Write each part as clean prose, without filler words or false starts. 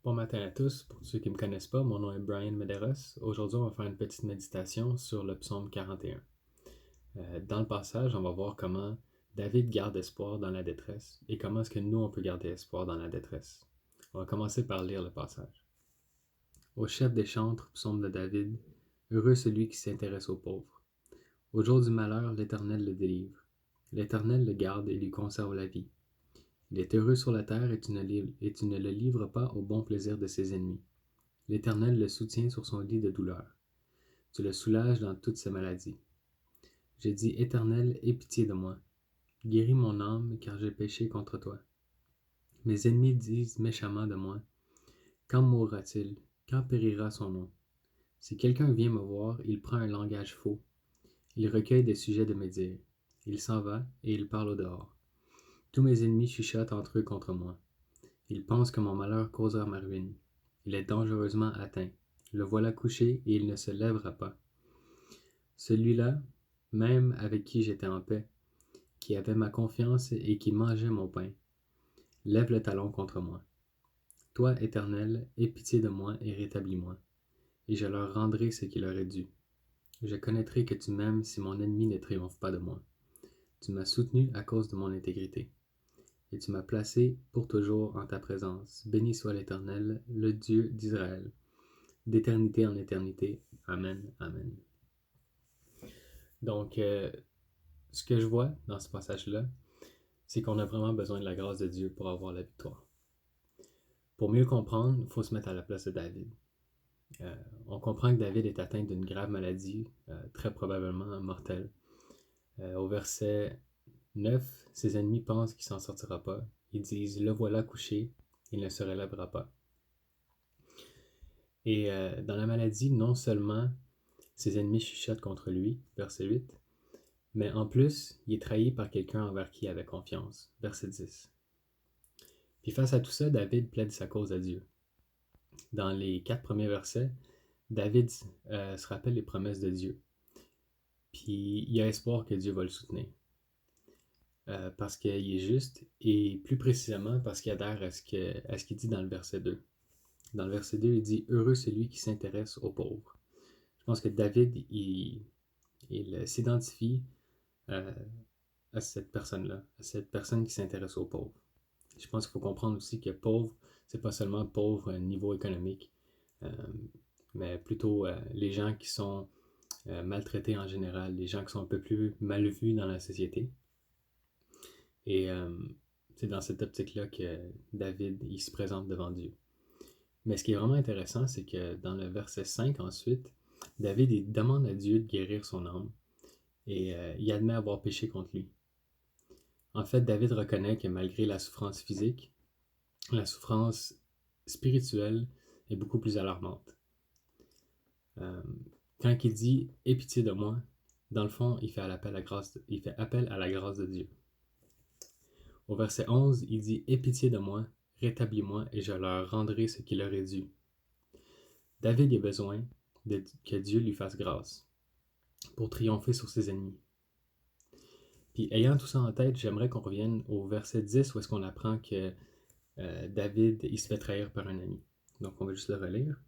Bon matin à tous. Pour ceux qui ne me connaissent pas, mon nom est Brian Medeiros. Aujourd'hui, on va faire une petite méditation sur le psaume 41. Dans le passage, on va voir comment David garde espoir dans la détresse et comment est-ce que nous, on peut garder espoir dans la détresse. On va commencer par lire le passage. Au chef des chantres, psaume de David, heureux celui qui s'intéresse aux pauvres. Au jour du malheur, l'Éternel le délivre. L'Éternel le garde et lui conserve la vie. Il est heureux sur la terre et tu ne le livres pas au bon plaisir de ses ennemis. L'Éternel le soutient sur son lit de douleur. Tu le soulages dans toutes ses maladies. J'ai dit, Éternel, aie pitié de moi. Guéris mon âme, car j'ai péché contre toi. Mes ennemis disent méchamment de moi, quand mourra-t-il? Quand périra son nom? Si quelqu'un vient me voir, il prend un langage faux. Il recueille des sujets de me dire. Il s'en va et il parle au dehors. Tous mes ennemis chuchotent entre eux contre moi. Ils pensent que mon malheur causera ma ruine. Il est dangereusement atteint. Le voilà couché et il ne se lèvera pas. Celui-là, même avec qui j'étais en paix, qui avait ma confiance et qui mangeait mon pain, lève le talon contre moi. Toi, Éternel, aie pitié de moi et rétablis-moi, et je leur rendrai ce qui leur est dû. Je connaîtrai que tu m'aimes si mon ennemi ne triomphe pas de moi. Tu m'as soutenu à cause de mon intégrité, et tu m'as placé pour toujours en ta présence. Béni soit l'Éternel, le Dieu d'Israël, d'éternité en éternité. Amen, amen. Donc, ce que je vois dans ce passage-là, c'est qu'on a vraiment besoin de la grâce de Dieu pour avoir la victoire. Pour mieux comprendre, il faut se mettre à la place de David. On comprend que David est atteint d'une grave maladie, très probablement mortelle. Au verset 9, ses ennemis pensent qu'il ne s'en sortira pas. Ils disent, le voilà couché, il ne se relèvera pas. Et dans la maladie, non seulement ses ennemis chuchotent contre lui, verset 8, mais en plus, il est trahi par quelqu'un envers qui il avait confiance, verset 10. Puis face à tout ça, David plaide sa cause à Dieu. Dans les 4 premiers versets, David se rappelle les promesses de Dieu. Puis il a espoir que Dieu va le soutenir. Parce qu'il est juste, et plus précisément parce qu'il adhère à ce qu'il dit dans le verset 2. Dans le verset 2, il dit « Heureux celui qui s'intéresse aux pauvres ». Je pense que David, il s'identifie à cette personne-là, à cette personne qui s'intéresse aux pauvres. Je pense qu'il faut comprendre aussi que pauvre, c'est pas seulement pauvre niveau économique, mais plutôt les gens qui sont maltraités en général, les gens qui sont un peu plus mal vus dans la société. Et c'est dans cette optique-là que David, il se présente devant Dieu. Mais ce qui est vraiment intéressant, c'est que dans le verset 5 ensuite, David il demande à Dieu de guérir son âme et il admet avoir péché contre lui. En fait, David reconnaît que malgré la souffrance physique, la souffrance spirituelle est beaucoup plus alarmante. Quand il dit « Aie pitié de moi », dans le fond, il fait appel à la grâce de Dieu. Au verset 11, il dit « Aie pitié de moi, rétablis-moi, et je leur rendrai ce qui leur est dû. » David a besoin que Dieu lui fasse grâce pour triompher sur ses ennemis. Puis ayant tout ça en tête, j'aimerais qu'on revienne au verset 10 où est-ce qu'on apprend que David il se fait trahir par un ami. Donc on va juste le relire.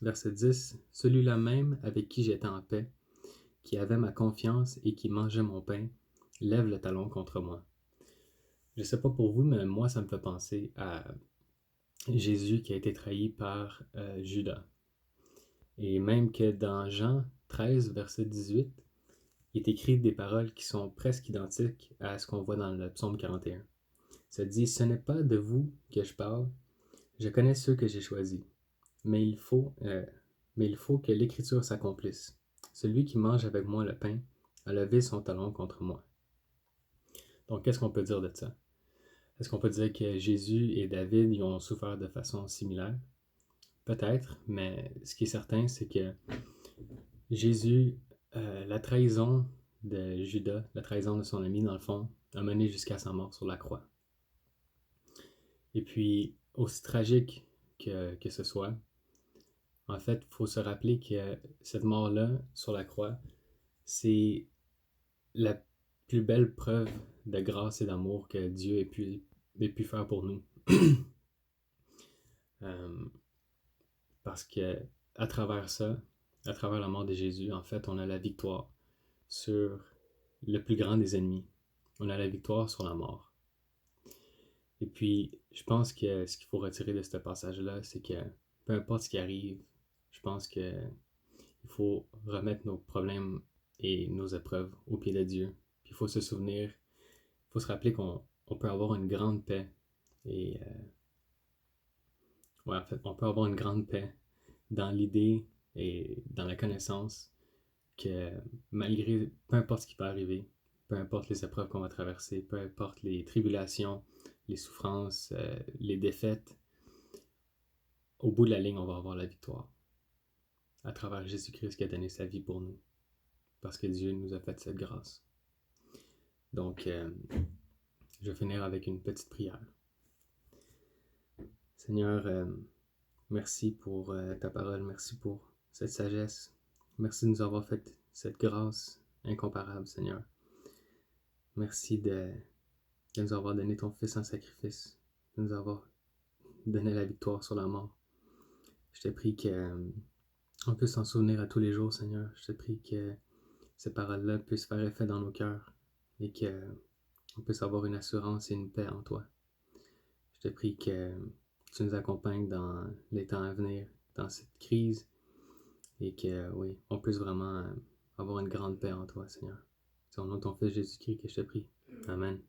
Verset 10. Celui-là même avec qui j'étais en paix, qui avait ma confiance et qui mangeait mon pain, lève le talon contre moi. Je ne sais pas pour vous, mais moi ça me fait penser à Jésus qui a été trahi par Judas. Et même que dans Jean 13, verset 18, il est écrit des paroles qui sont presque identiques à ce qu'on voit dans le psaume 41. Ça dit « Ce n'est pas de vous que je parle, je connais ceux que j'ai choisis, mais il faut que l'écriture s'accomplisse. Celui qui mange avec moi le pain a levé son talon contre moi. » Donc, qu'est-ce qu'on peut dire de ça? Est-ce qu'on peut dire que Jésus et David ils ont souffert de façon similaire? Peut-être, mais ce qui est certain, c'est que Jésus, la trahison de Judas, la trahison de son ami, dans le fond, a mené jusqu'à sa mort sur la croix. Et puis, aussi tragique que ce soit, en fait, il faut se rappeler que cette mort-là, sur la croix, c'est la plus belle preuve de grâce et d'amour que Dieu ait pu faire pour nous. Euh, Parce que à travers ça, à travers la mort de Jésus, en fait, on a la victoire sur le plus grand des ennemis. On a la victoire sur la mort. Et puis, je pense que ce qu'il faut retirer de ce passage-là, c'est que peu importe ce qui arrive, je pense que il faut remettre nos problèmes et nos épreuves au pied de Dieu. Puis il faut se souvenir, il faut se rappeler qu'on peut avoir une grande paix. Et ouais, en fait, on peut avoir une grande paix dans l'idée et dans la connaissance que malgré, peu importe ce qui peut arriver, peu importe les épreuves qu'on va traverser, peu importe les tribulations, les souffrances, les défaites, au bout de la ligne, on va avoir la victoire à travers Jésus-Christ qui a donné sa vie pour nous, parce que Dieu nous a fait cette grâce. Donc, je vais finir avec une petite prière. Seigneur, merci pour ta parole, merci pour cette sagesse, merci de nous avoir fait cette grâce incomparable, Seigneur. Merci de nous avoir donné ton Fils en sacrifice, de nous avoir donné la victoire sur la mort. Je te prie qu'on puisse s'en souvenir à tous les jours, Seigneur. Je te prie que ces paroles-là puissent faire effet dans nos cœurs et qu'on puisse avoir une assurance et une paix en toi. Je te prie que tu nous accompagnes dans les temps à venir, dans cette crise, et que, oui, on puisse vraiment avoir une grande paix en toi, Seigneur. C'est au nom de ton Fils Jésus-Christ que je te prie. Amen.